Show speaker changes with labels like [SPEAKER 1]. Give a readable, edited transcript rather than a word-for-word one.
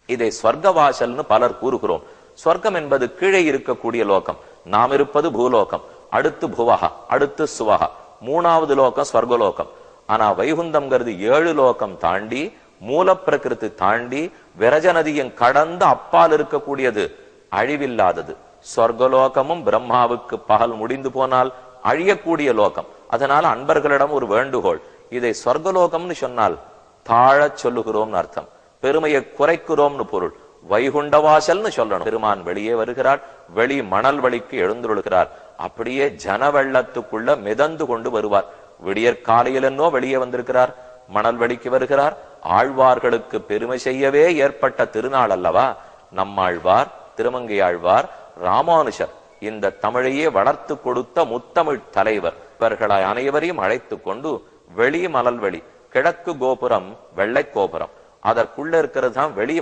[SPEAKER 1] இதை ஸ்வர்க்கவாசல்னு பலர் கூறுகிறோம். ஸ்வர்க்கம் என்பது கீழே இருக்கக்கூடிய லோகம். நாம் இருப்பது பூலோகம், அடுத்து புவஹா, அடுத்து சுவஹா, மூணாவது லோகம் ஸ்வர்கலோகம். ஆனா வைகுந்தம்ங்கிறது 7 லோகம் தாண்டி, மூல பிரகிருதி தாண்டி, விரஜ நதியும் கடந்து அப்பால் இருக்கக்கூடியது, அழிவில்லாதது. சொர்க்கலோகமும் பிரம்மாவுக்கு பகல் முடிந்து போனால் அழியக்கூடிய லோகம். அதனால அன்பர்களிடம் ஒரு வேண்டுகோள், இதை சொர்க்கலோகம்னு சொன்னால் தாழச் சொல்லுகிறோம்னு அர்த்தம், பெருமையை குறைக்கிறோம்னு பொருள். வைகுண்டவாசல்னு சொல்லணும். பெருமான் வெளியே வருகிறார், வெளி மணல் வழிக்கு எழுந்துள்ளார். அப்படியே ஜன வெள்ளத்துக்குள்ள மிதந்து கொண்டு வருவார். விடியற்காலையில் என்னோ வெளியே வந்திருக்கிறார், மணல் வழிக்கு வருகிறார். ஆழ்வார்களுக்கு பெருமை செய்யவே ஏற்பட்ட திருநாள் அல்லவா நம்மாழ்வார், திருமங்கையாழ்வார், ராமானுஷர், இந்த தமிழையே வளர்த்து கொடுத்த முத்தமிழ் தலைவர். இவர்களாய் அனைவரையும் அழைத்து கொண்டு வெளி மணல்வெளி, கிழக்கு கோபுரம் வெள்ளை கோபுரம், அதற்குள்ள இருக்கிறது தான் வெளி